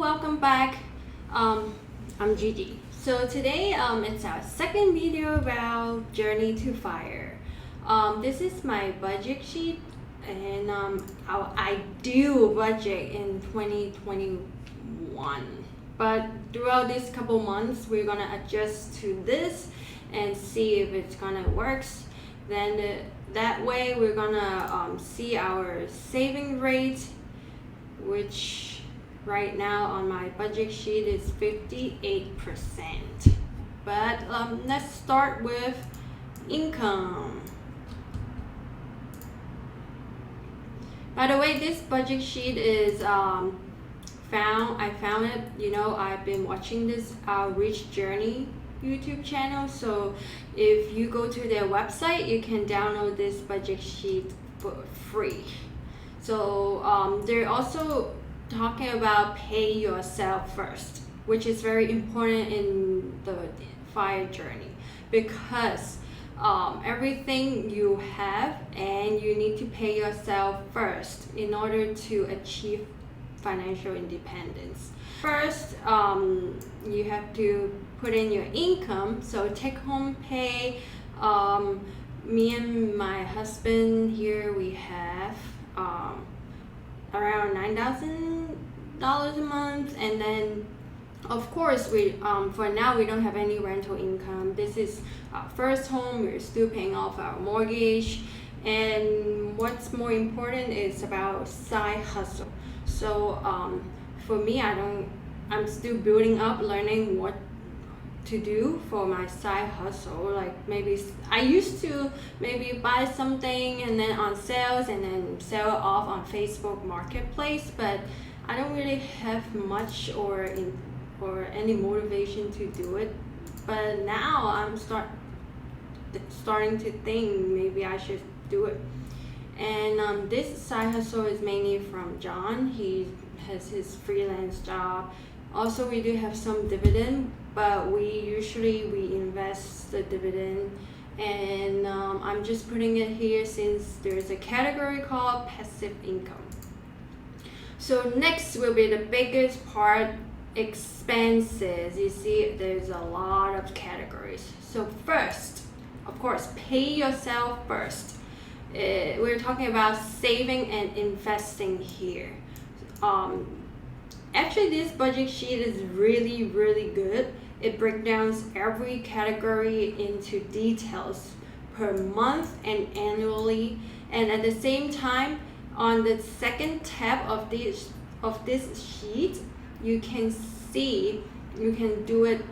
welcome back. I'm Gigi. So today it's our second video about Journey to Fire. This is my budget sheet and our ideal budget in 2021. But throughout these couple months, we're gonna adjust to this and see if it's gonna works. Then that way we're gonna see our saving rate, which right now on my budget sheet is 58%. But let's start with income. By the way, this budget sheet is I found it, I've been watching this Rich Journey YouTube channel. So if you go to their website, you can download this budget sheet for free. So they're also talking about pay yourself first, which is very important in the fire journey, because everything you have and you need to pay yourself first in order to achieve financial independence. First, you have to put in your income, so take home pay. Me and my husband here, we have around $9,000 a month, and then of course we for now we don't have any rental income. This is our first home. We're still paying off our mortgage, and what's more important is about side hustle. So for me, I'm still building up, learning what to do for my side hustle. Like maybe I used to maybe buy something and then on sales and then sell it off on Facebook Marketplace, but I don't really have much or any motivation to do it. But now I'm starting to think maybe I should do it. And this side hustle is mainly from John. He has his freelance job. Also, we do have some dividend, but we usually invest the dividend, and I'm just putting it here since there's a category called passive income. So next will be the biggest part, expenses. You see there's a lot of categories. So first, of course, pay yourself first. We're talking about saving and investing here. Actually, this budget sheet is really good. It breaks down every category into details per month and annually. And at the same time, on the second tab of this sheet, you can see, you can do it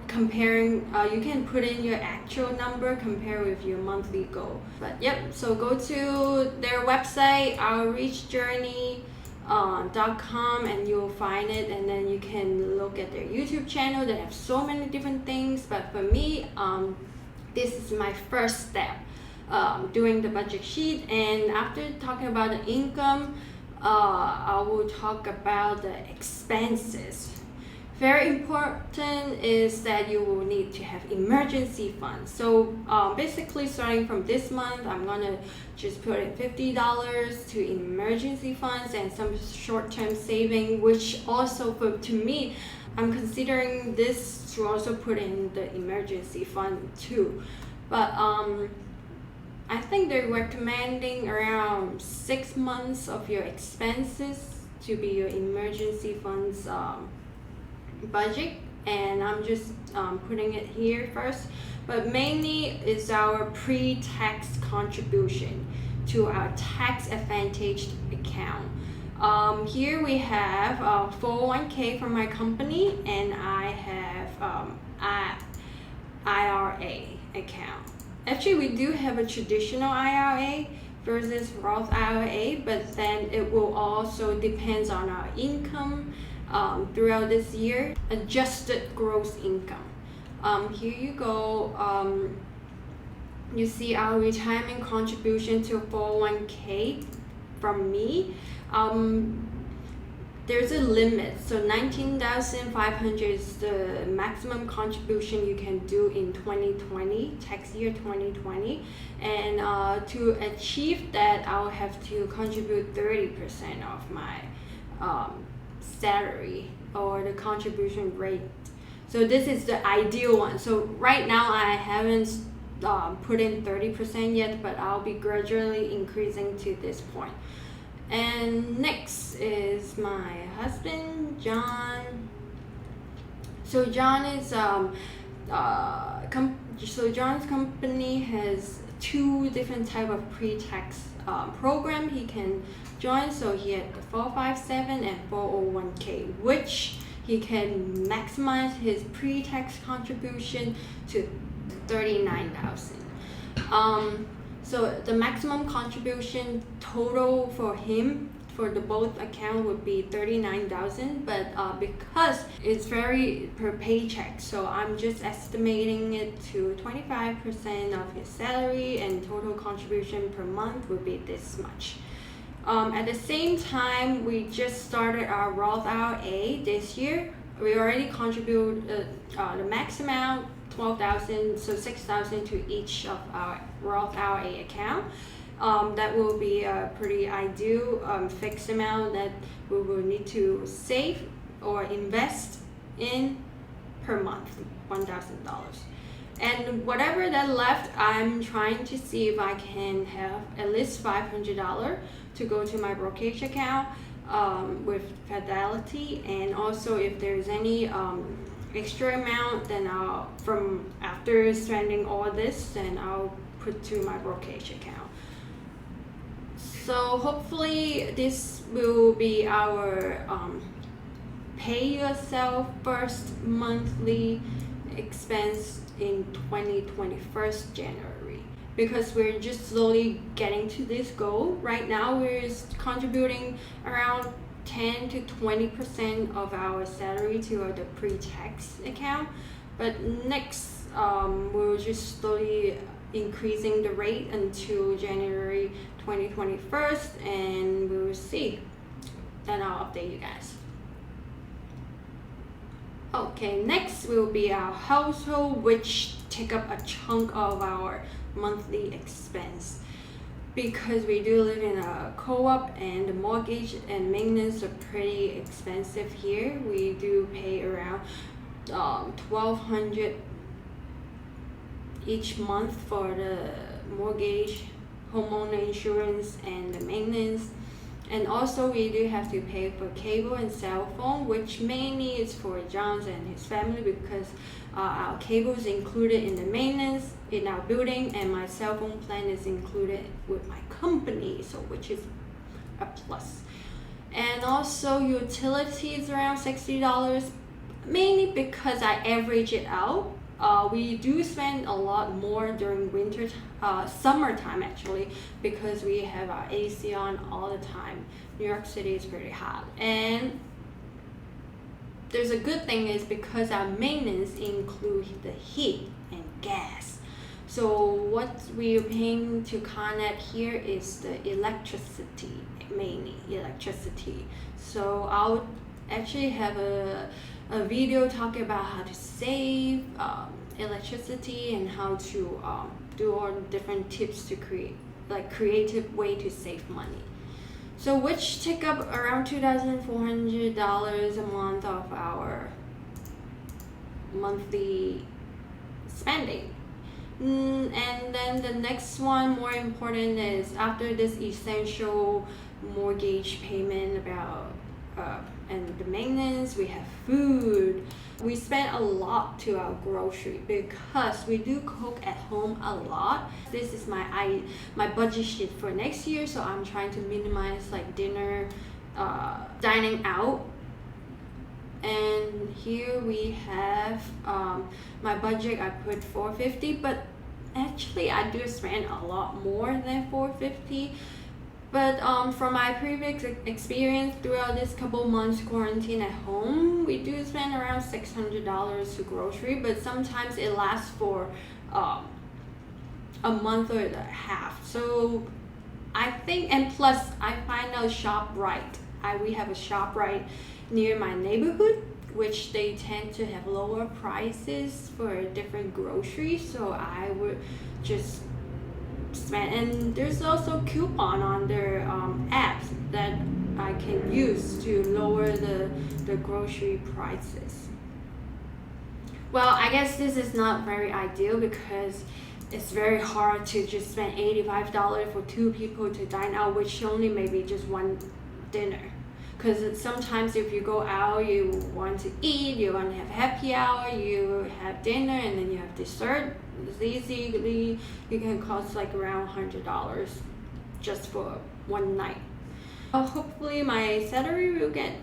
comparing, you can put in your actual number, compare with your monthly goal. But yep, so go to their website, ourrichjourney.com, and you'll find it, and then you can look at their YouTube channel. They have so many different things, but for me, this is my first step, doing the budget sheet. And after talking about the income, I will talk about the expenses. Very important is that you will need to have emergency funds. So basically, starting from this month, I'm gonna just put in $50 to emergency funds and some short-term saving, which also to me, I'm considering this to also put in the emergency fund too. But I think they're recommending around 6 months of your expenses to be your emergency funds budget, and I'm just putting it here first. But mainly is our pre-tax contribution to our tax advantaged account. Here we have 401k from my company, and I have IRA account. Actually, we do have a traditional IRA versus Roth IRA, but then it will also depends on our income throughout this year. Adjusted gross income. Here you go. You see our retirement contribution to 401k from me. There's a limit, so 19,500 is the maximum contribution you can do in 2020, tax year 2020. And to achieve that, I'll have to contribute 30% of my salary or the contribution rate. So this is the ideal one. So right now I haven't put in 30% yet, but I'll be gradually increasing to this point. And next is my husband, John. So John is so John's company has two different type of pre-tax program he can join. So he had the 457 and 401k, which he can maximize his pre-tax contribution to 39,000. So the maximum contribution total for him for the both account would be 39,000, but because it's very per paycheck, so I'm just estimating it to 25% of his salary, and total contribution per month would be this much. At the same time, we just started our Roth IRA this year. We already contribute the max amount, 12,000, so 6,000 to each of our Roth IRA account. That will be a pretty ideal fixed amount that we will need to save or invest in per month, $1,000. And whatever that left, I'm trying to see if I can have at least $500 to go to my brokerage account with Fidelity, and also if there's any extra amount, then from after spending all this, then I'll put to my brokerage account. So hopefully this will be our pay yourself first monthly expense in 2021 January, because we're just slowly getting to this goal. Right now we're contributing around 10 to 20% of our salary to the pre-tax account, but next we'll just slowly increasing the rate until January 2021, and we will see. Then I'll update you guys. Okay, next will be our household, which take up a chunk of our monthly expense. Because we do live in a co-op and the mortgage and maintenance are pretty expensive here. We do pay around $1,200 each month for the mortgage, homeowner insurance, and the maintenance. And also we do have to pay for cable and cell phone, which mainly is for John and his family, because our cable is included in the maintenance in our building, and my cell phone plan is included with my company, so which is a plus. And also utilities around $60, mainly because I average it out. We do spend a lot more during summertime actually, because we have our AC on all the time. New York City is pretty hot, and there's a good thing is because our maintenance include the heat and gas. So what we're paying to Con Ed here is the electricity, mainly electricity. So I'll actually have a video talking about how to save electricity and how to do all the different tips to create creative way to save money. So which take up around $2,400 a month of our monthly spending. And then the next one, more important, is after this essential mortgage payment about and the maintenance, we have food. We spend a lot to our grocery because we do cook at home a lot. This is my budget sheet for next year, so I'm trying to minimize like dinner, dining out. And here we have my budget. I put $450, but actually I do spend a lot more than $450. But from my previous experience throughout this couple months quarantine at home, we do spend around $600 to grocery, but sometimes it lasts for a month or a half. So I think, and plus I find out ShopRite. We have a ShopRite near my neighborhood, which they tend to have lower prices for different groceries. So I would just spend, and there's also coupon on their apps that I can use to lower the grocery prices. Well, I guess this is not very ideal because it's very hard to just spend $85 for two people to dine out, which only maybe just one dinner. Because sometimes if you go out, you want to eat, you want to have happy hour, you have dinner, and then you have dessert. It's easily, you can cost like around $100 just for one night. Hopefully my salary will get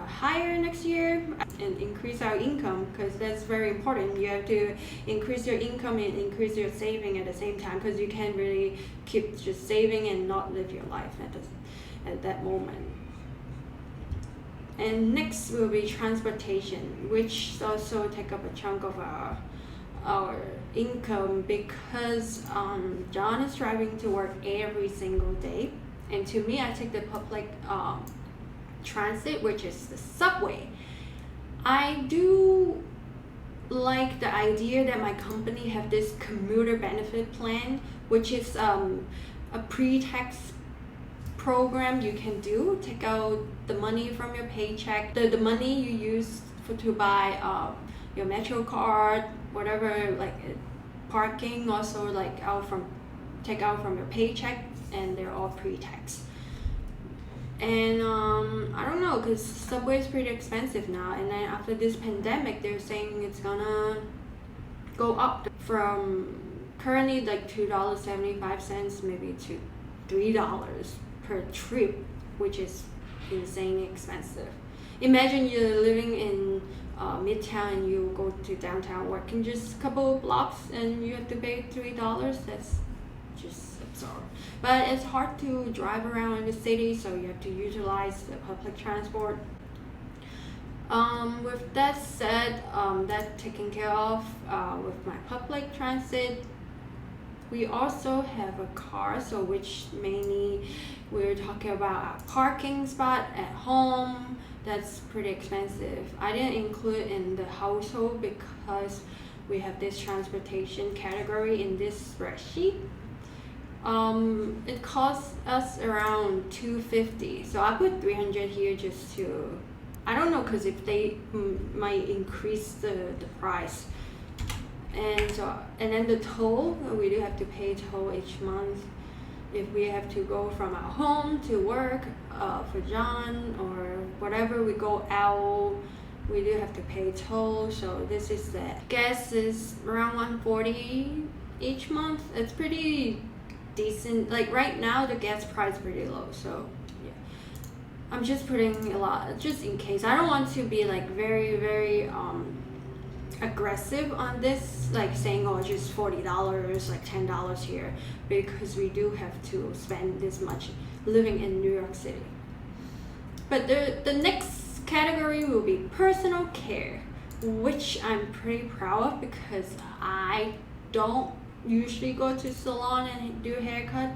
higher next year and increase our income, because that's very important. You have to increase your income and increase your saving at the same time, because you can't really keep just saving and not live your life at that moment. And next will be transportation, which also take up a chunk of our income, because John is driving to work every single day, and to me, I take the public transit, which is the subway. I do like the idea that my company have this commuter benefit plan, which is a pre-tax program you can do. Take out the money from your paycheck, the money you use to buy your Metro card, whatever, like parking, also like take out from your paycheck, and they're all pre-tax. And I don't know, because subway is pretty expensive now, and then after this pandemic they're saying it's gonna go up from currently like $2.75 maybe to $3 per trip, which is insanely expensive. Imagine you're living in Midtown and you go to downtown working just a couple of blocks and you have to pay $3. That's just absurd. But it's hard to drive around in the city, so you have to utilize the public transport. With that said, that taken care of with my public transit. We also have a car, so which mainly we're talking about a parking spot at home. That's pretty expensive. I didn't include in the household because we have this transportation category in this spreadsheet. It costs us around $250, so I put $300 here just to, I don't know, because if they might increase the price. And then the toll, we do have to pay toll each month if we have to go from our home to work. For John or whatever, we go out, we do have to pay toll. So this is that. Gas is around $140 each month. It's pretty decent. Like right now the gas price is pretty low, so yeah, I'm just putting a lot just in case. I don't want to be like very aggressive on this, like saying, oh, just $40, like $10 here, because we do have to spend this much living in New York City. But the next category will be personal care, which I'm pretty proud of because I don't usually go to salon and do haircut.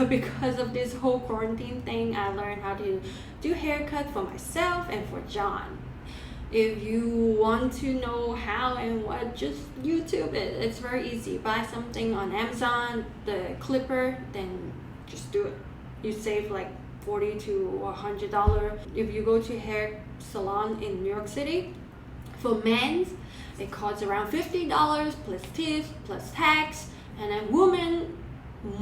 Because of this whole quarantine thing, I learned how to do haircut for myself and for John. If you want to know how and what, just YouTube it. It's very easy. Buy something on Amazon, the clipper, then just do it. You save like $40 to $100. If you go to hair salon in New York City, for men's, it costs around $50 plus tips plus tax, and then women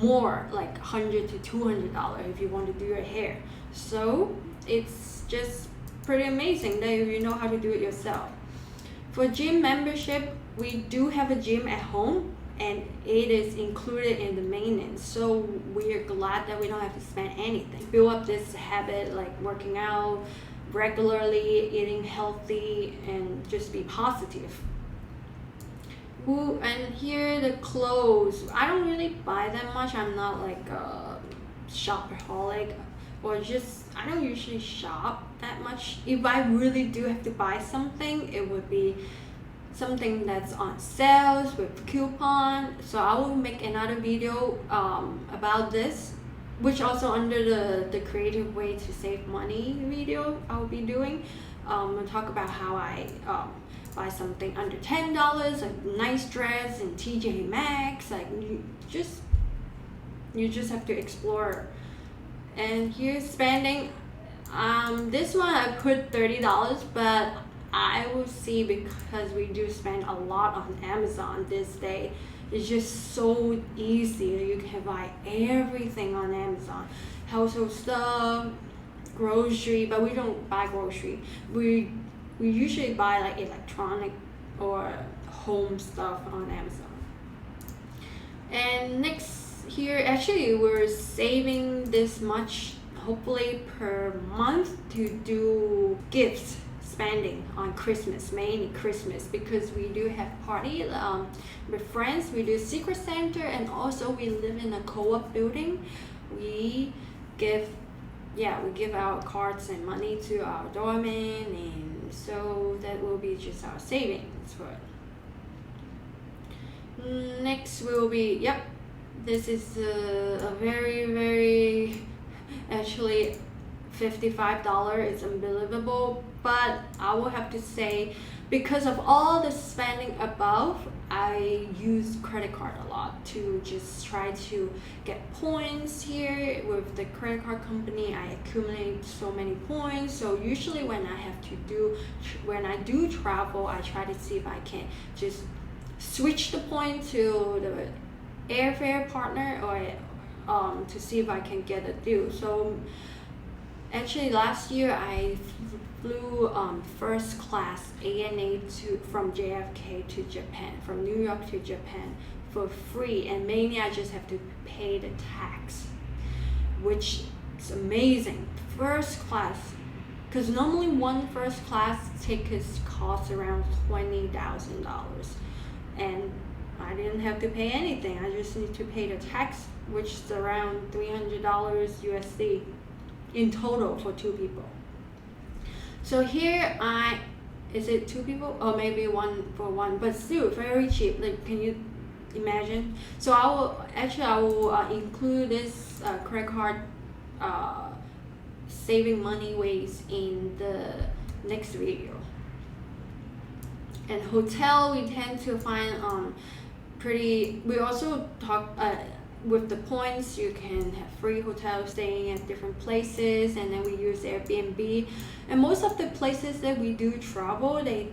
more, like $100 to $200 if you want to do your hair. So it's just pretty amazing that you know how to do it yourself. For gym membership, we do have a gym at home and it is included in the maintenance, so we are glad that we don't have to spend anything. Build up this habit, like working out regularly, eating healthy, and just be positive. Ooh, and here the clothes, I don't really buy that much. I'm not like a shopaholic, or just I don't usually shop that much. If I really do have to buy something, it would be something that's on sales with coupon. So I will make another video about this, which also under the creative way to save money video I'll be doing. I'll talk about how I buy something under $10, like nice dress in TJ Maxx. Like you just have to explore And here's spending. This one I put $30, but I will see, because we do spend a lot on Amazon this day. It's just so easy. You can buy everything on Amazon, household stuff, grocery, but we don't buy grocery. We usually buy like electronic or home stuff on Amazon. And next here, actually we're saving this much hopefully per month to do gifts spending on Christmas, mainly Christmas, because we do have party with friends. We do Secret Santa, and also we live in a co-op building. We give our cards and money to our doorman, and so that will be just our savings for it. Next will be, this is a very actually $55. It's unbelievable, but I will have to say, because of all the spending above, I use credit card a lot to just try to get points here with the credit card company. I accumulate so many points, so usually when I do travel, I try to see if I can just switch the point to the airfare partner, or to see if I can get a deal. So actually last year I flew first class ANA from JFK to Japan, from New York to Japan for free, and mainly I just have to pay the tax, which is amazing. First class, because normally one first class tickets cost around $20,000, and I didn't have to pay anything. I just need to pay the tax, which is around $300 USD in total for 2 people. So here is it 2 people, or maybe 1 for 1, but still very cheap. Like, can you imagine? So I will include this credit card saving money ways in the next video. And hotel, we tend to find we also talk with the points, you can have free hotel staying at different places, and then we use Airbnb. And most of the places that we do travel, the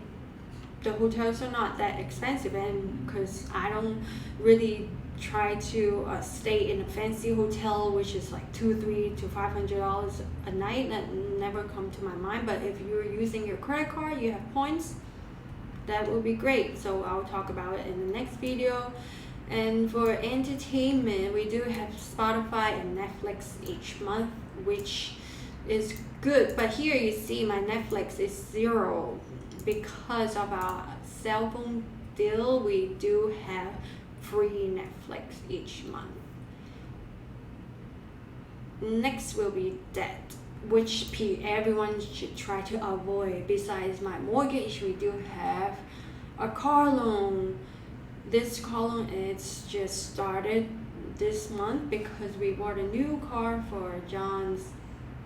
hotels are not that expensive, and because I don't really try to stay in a fancy hotel which is like $200 to $500 a night, that never come to my mind. But if you're using your credit card, you have points, that would be great. So I'll talk about it in the next video. And for entertainment, we do have Spotify and Netflix each month, which is good. But here you see my Netflix is 0 because of our cell phone deal. We do have free Netflix each month. Next will be debt, which everyone should try to avoid. Besides my mortgage, we do have a car loan. This car loan, it's just started this month because we bought a new car for John's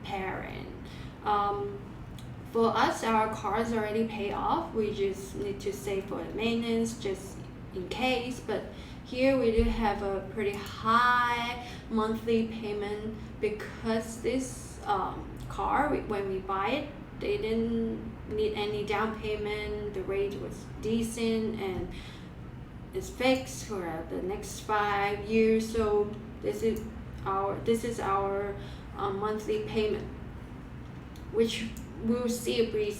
parent. For us, our car's already paid off. We just need to save for the maintenance just in case. But here we do have a pretty high monthly payment because this car, when we buy it, they didn't need any down payment. The rate was decent and it's fixed for the next 5 years. So this is our monthly payment, which we'll see if we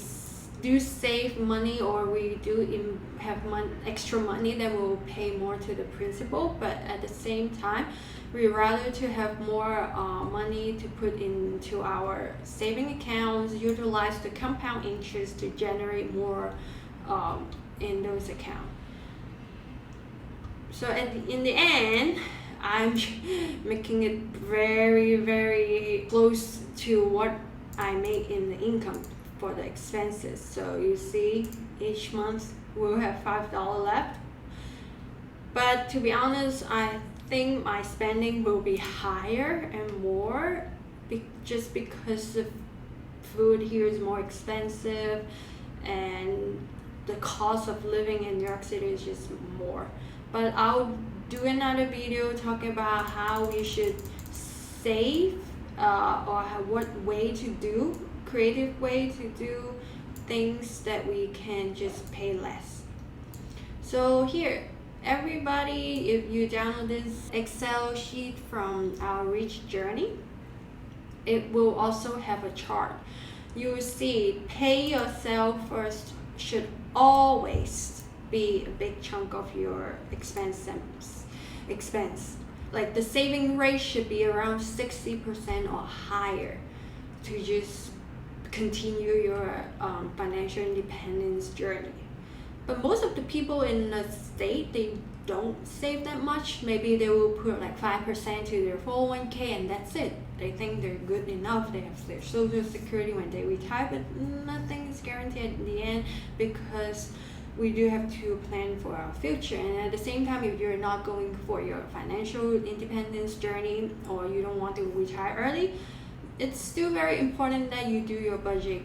do save money or we do have extra money, then we'll pay more to the principal. But at the same time, we rather to have more money to put into our saving accounts, utilize the compound interest to generate more in those accounts. So in the end, I'm making it very close to what I make in the income for the expenses. So you see, each month we'll have $5 left. But to be honest, I think my spending will be higher and more just because the food here is more expensive and the cost of living in New York City is just more. But I'll do another video talking about how we should save what way to do, creative way to do things that we can just pay less. So here, everybody, if you download this Excel sheet from our Rich Journey, it will also have a chart. You will see pay yourself first should always be a big chunk of your expense. Like the saving rate should be around 60% or higher to just continue your financial independence journey. But most of the people in the state, they don't save that much. Maybe they will put like 5% to their 401k and that's it. They think they're good enough. They have their social security when they retire, but nothing is guaranteed in the end, because we do have to plan for our future. And at the same time, if you're not going for your financial independence journey, or you don't want to retire early, it's still very important that you do your budget,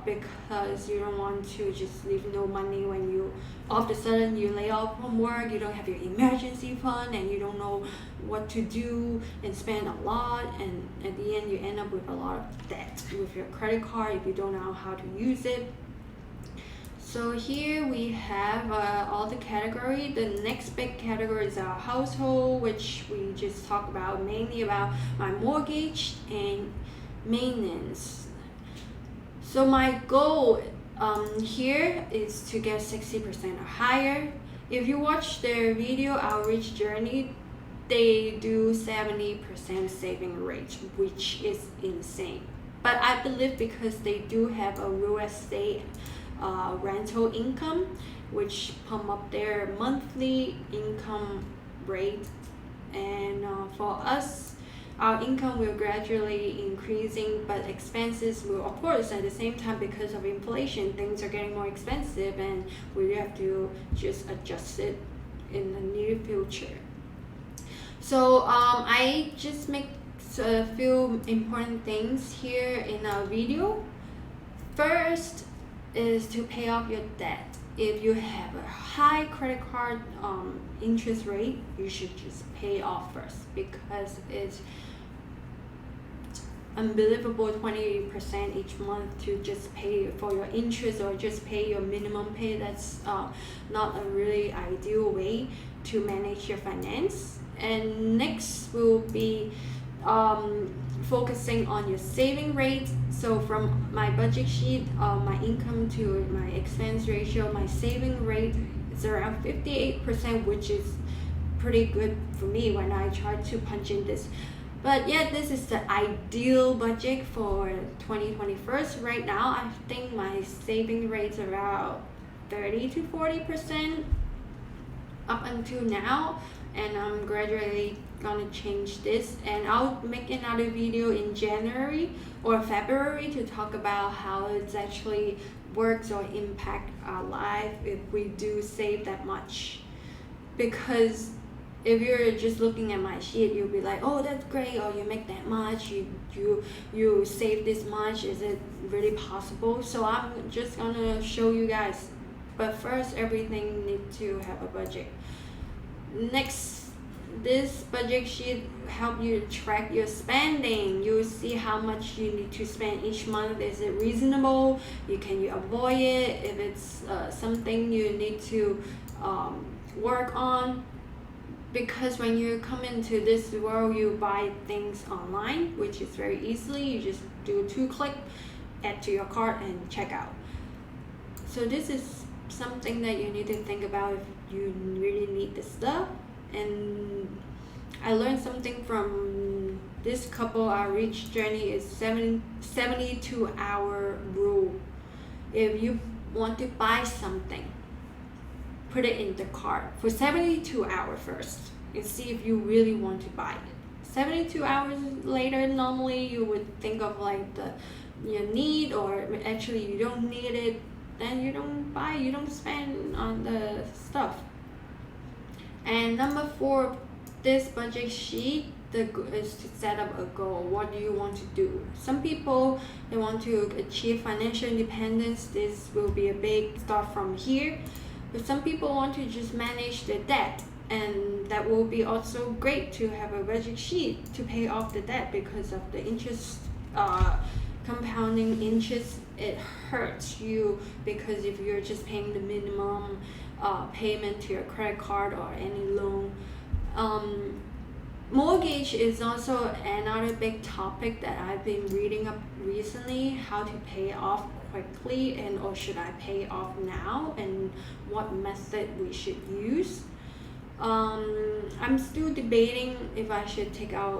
because you don't want to just leave no money when you all of a sudden you lay off from work, you don't have your emergency fund, and you don't know what to do and spend a lot, and at the end you end up with a lot of debt with your credit card if you don't know how to use it. So here we have all the category. The next big category is our household, which we just talked about, mainly about my mortgage and maintenance. So my goal here is to get 60% or higher. If you watch their video, Our Rich Journey, they do 70% saving rate, which is insane. But I believe because they do have a real estate rental income, which pump up their monthly income rate, and for us, our income will gradually increasing, but expenses will, of course, at the same time, because of inflation, things are getting more expensive, and we have to just adjust it in the near future. So I just make a few important things here in our video. First is to pay off your debt. If you have a high credit card interest rate, you should just pay off first, because it's unbelievable 20% each month to just pay for your interest or just pay your minimum pay. That's not a really ideal way to manage your finance. And next will be focusing on your saving rate. So from my budget sheet, my income to my expense ratio, my saving rate is around 58%, which is pretty good for me when I try to punch in this. But yeah, this is the ideal budget for 2021. Right now, I think my saving rate's around 30 to 40% up until now, and I'm gradually gonna change this, and I'll make another video in January or February to talk about how it actually works or impact our life if we do save that much. Because if you're just looking at my sheet, you'll be like, oh, that's great, or you make that much, you save this much, is it really possible? So I'm just gonna show you guys, but first everything needs to have a budget. Next, this budget sheet help you track your spending. You'll see how much you need to spend each month. Is it reasonable? Can you avoid it? If it's something you need to work on, because when you come into this world, you buy things online, which is very easily. You just do 2 clicks, add to your cart, and check out. So this is something that you need to think about if you really need the stuff. And I learned something from this couple. Our Rich Journey is 72-hour rule. If you want to buy something, put it in the cart for 72 hours first and see if you really want to buy it. 72 hours later, normally you would think of like your need, or actually you don't need it, then you don't buy, you don't spend on the stuff. And number 4, this budget sheet, the goal is to set up a goal. What do you want to do? Some people, they want to achieve financial independence. This will be a big start from here. But some people want to just manage their debt. and that will be also great to have a budget sheet to pay off the debt, because of the interest compounding interest. It hurts you, because if you're just paying the minimum payment to your credit card or any loan. Mortgage is also another big topic that I've been reading up recently, how to pay off quickly, and or should I pay off now, and what method we should use. I'm still debating if I should take out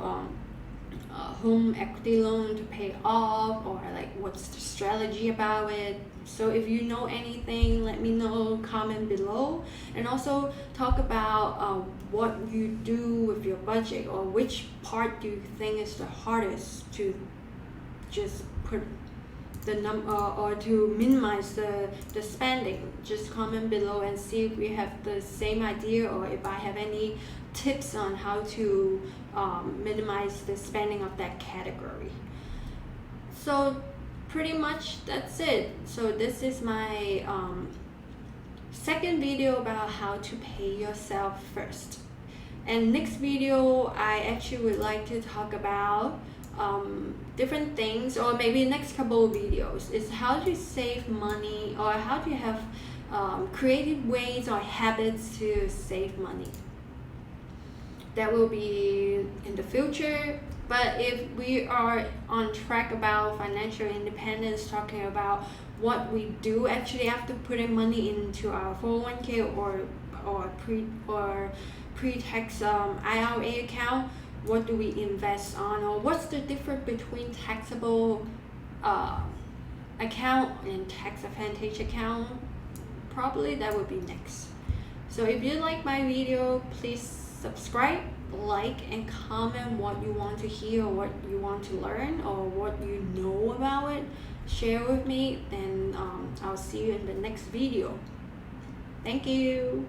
a home equity loan to pay off, or like what's the strategy about it. So if you know anything, let me know, comment below, and also talk about what you do with your budget, or which part do you think is the hardest to just put the number or to minimize the spending. Just comment below and see if we have the same idea, or if I have any tips on how to minimize the spending of that category. So pretty much that's it. So this is my second video about how to pay yourself first, and next video I actually would like to talk about different things, or maybe next couple of videos is how to save money, or how to have creative ways or habits to save money. That will be in the future. But if we are on track about financial independence, talking about what we do actually after putting money into our 401k or pre-tax IRA account, what do we invest on, or what's the difference between taxable account and tax advantage account, probably that would be next. So if you like my video, please subscribe, like, and comment what you want to hear, or what you want to learn, or what you know about it. Share with me, then I'll see you in the next video. Thank you.